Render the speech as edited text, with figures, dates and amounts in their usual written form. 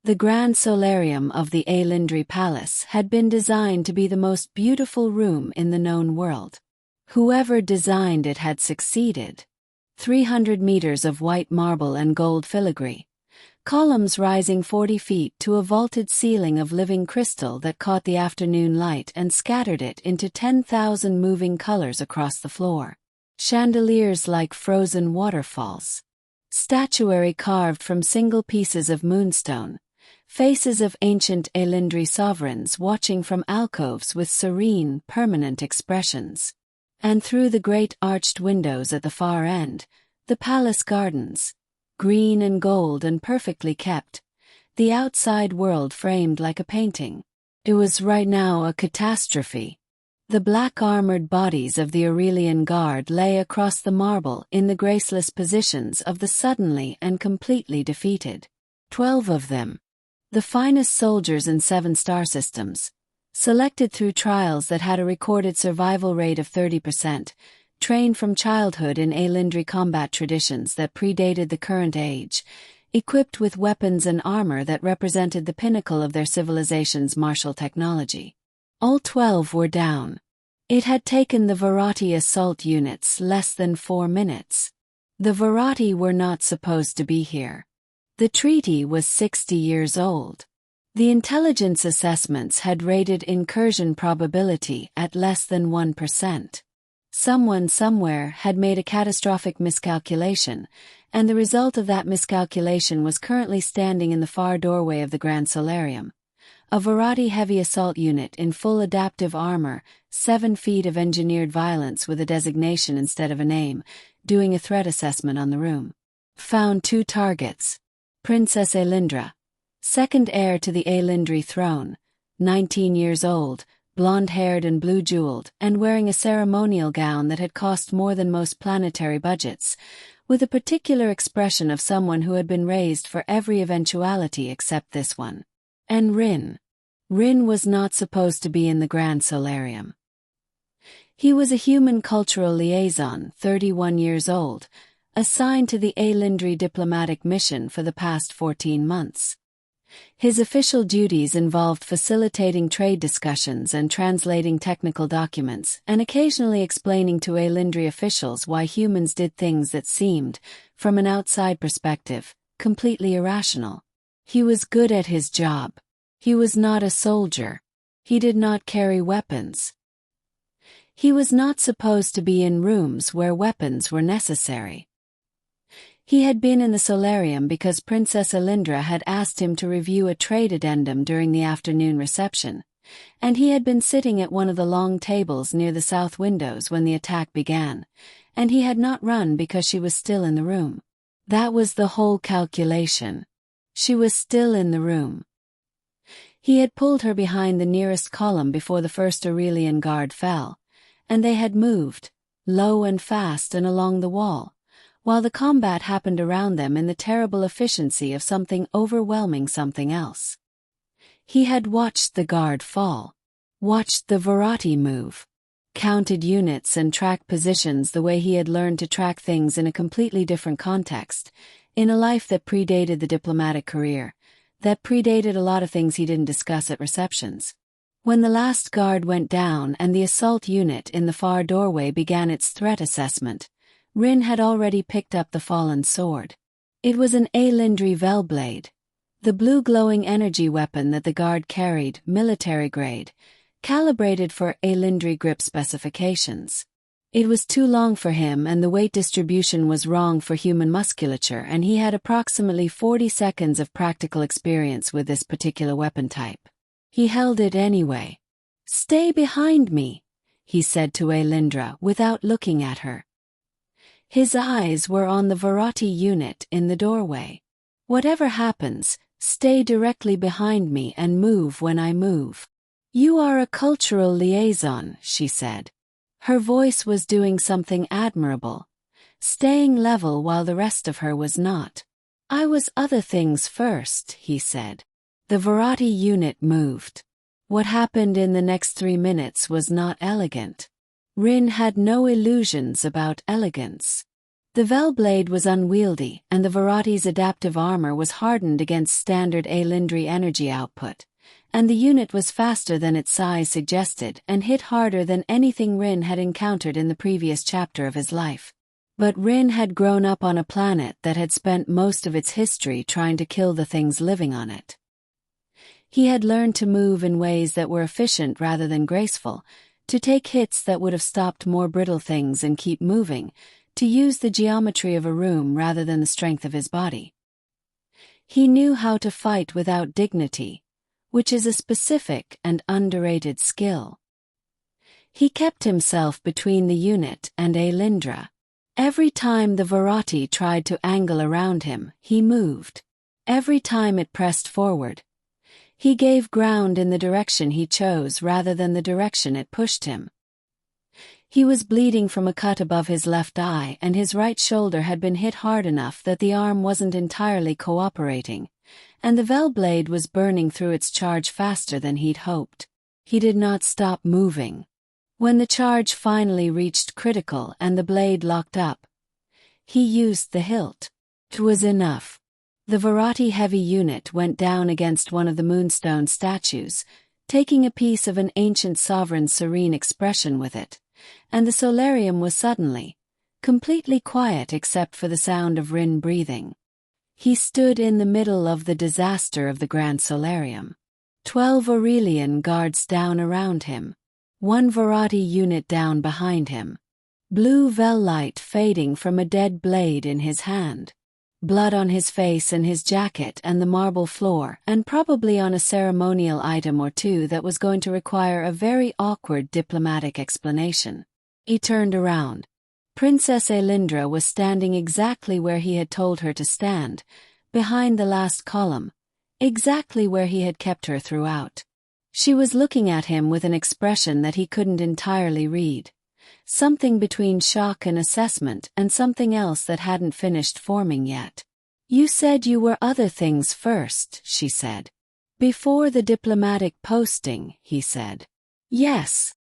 The Grand Solarium of the Ailindri Palace had been designed to be the most beautiful room in the known world. Whoever designed it had succeeded. 300 meters of white marble and gold filigree. Columns rising 40 feet to a vaulted ceiling of living crystal that caught the afternoon light and scattered it into 10,000 moving colors across the floor. Chandeliers like frozen waterfalls. Statuary carved from single pieces of moonstone. Faces of ancient Ailindri sovereigns watching from alcoves with serene, permanent expressions. And through the great arched windows at the far end, the palace gardens. Green and gold and perfectly kept, the outside world framed like a painting. It was right now a catastrophe. The black armored bodies of the Aurelian Guard lay across the marble in the graceless positions of the suddenly and completely defeated. 12 of them. The finest soldiers in 7 star systems. Selected through trials that had a recorded survival rate of 30%. Trained from childhood in Ailindri combat traditions that predated the current age, equipped with weapons and armor that represented the pinnacle of their civilization's martial technology. All 12 were down. It had taken the Vorrathi assault units less than 4 minutes. The Vorrathi were not supposed to be here. The treaty was 60 years old. The intelligence assessments had rated incursion probability at less than 1%. Someone somewhere had made a catastrophic miscalculation, and the result of that miscalculation was currently standing in the far doorway of the Grand Solarium. A Vorrathi heavy assault unit in full adaptive armor, 7 feet of engineered violence with a designation instead of a name, doing a threat assessment on the room. Found 2 targets. Princess Ailindra, second heir to the Ailindri throne, 19 years old, blonde-haired and blue-jeweled, and wearing a ceremonial gown that had cost more than most planetary budgets, with a particular expression of someone who had been raised for every eventuality except this one. And Rin. Rin was not supposed to be in the Grand Solarium. He was a human cultural liaison, 31 years old, assigned to the Ailindri diplomatic mission for the past 14 months. His official duties involved facilitating trade discussions and translating technical documents, and occasionally explaining to Ailindri officials why humans did things that seemed, from an outside perspective, completely irrational. He was good at his job. He was not a soldier. He did not carry weapons. He was not supposed to be in rooms where weapons were necessary. He had been in the solarium because Princess Ailindra had asked him to review a trade addendum during the afternoon reception, and he had been sitting at one of the long tables near the south windows when the attack began, and he had not run because she was still in the room. That was the whole calculation. She was still in the room. He had pulled her behind the nearest column before the first Aurelian Guard fell, and they had moved, low and fast and along the wall, while the combat happened around them in the terrible efficiency of something overwhelming something else. He had watched the guard fall, watched the Vorrathi move, counted units and tracked positions the way he had learned to track things in a completely different context, in a life that predated the diplomatic career, that predated a lot of things he didn't discuss at receptions. When the last guard went down and the assault unit in the far doorway began its threat assessment, Rin had already picked up the fallen sword. It was an Ailindri Velblade, the blue glowing energy weapon that the guard carried, military grade, calibrated for Ailindri grip specifications. It was too long for him and the weight distribution was wrong for human musculature, and he had approximately 40 seconds of practical experience with this particular weapon type. He held it anyway. "Stay behind me," he said to Ailindra without looking at her. His eyes were on the Vorrathi unit in the doorway. "Whatever happens, stay directly behind me and move when I move." "You are a cultural liaison," she said. Her voice was doing something admirable, staying level while the rest of her was not. "I was other things first," he said. The Vorrathi unit moved. What happened in the next 3 minutes was not elegant. Rin had no illusions about elegance. The Velblade was unwieldy, and the Vorrathi's adaptive armor was hardened against standard Alindri energy output, and the unit was faster than its size suggested and hit harder than anything Rin had encountered in the previous chapter of his life. But Rin had grown up on a planet that had spent most of its history trying to kill the things living on it. He had learned to move in ways that were efficient rather than graceful, to take hits that would have stopped more brittle things and keep moving, to use the geometry of a room rather than the strength of his body. He knew how to fight without dignity, which is a specific and underrated skill. He kept himself between the unit and Alindra. Every time the Vorrathi tried to angle around him, he moved. Every time it pressed forward, he gave ground in the direction he chose rather than the direction it pushed him. He was bleeding from a cut above his left eye, and his right shoulder had been hit hard enough that the arm wasn't entirely cooperating, and the Velblade was burning through its charge faster than he'd hoped. He did not stop moving. When the charge finally reached critical and the blade locked up, he used the hilt. It was enough. The Vorrathi heavy unit went down against one of the moonstone statues, taking a piece of an ancient sovereign's serene expression with it, and the solarium was suddenly completely quiet except for the sound of Rin breathing. He stood in the middle of the disaster of the Grand Solarium. 12 Aurelian guards down around him. 1 Vorrathi unit down behind him. Blue vel light fading from a dead blade in his hand. Blood on his face and his jacket and the marble floor, and probably on a ceremonial item or two that was going to require a very awkward diplomatic explanation. He turned around. Princess Alindra was standing exactly where he had told her to stand, behind the last column, exactly where he had kept her throughout. She was looking at him with an expression that he couldn't entirely read. Something between shock and assessment, and something else that hadn't finished forming yet. "You said you were other things first," she said. "Before the diplomatic posting," he said. "Yes."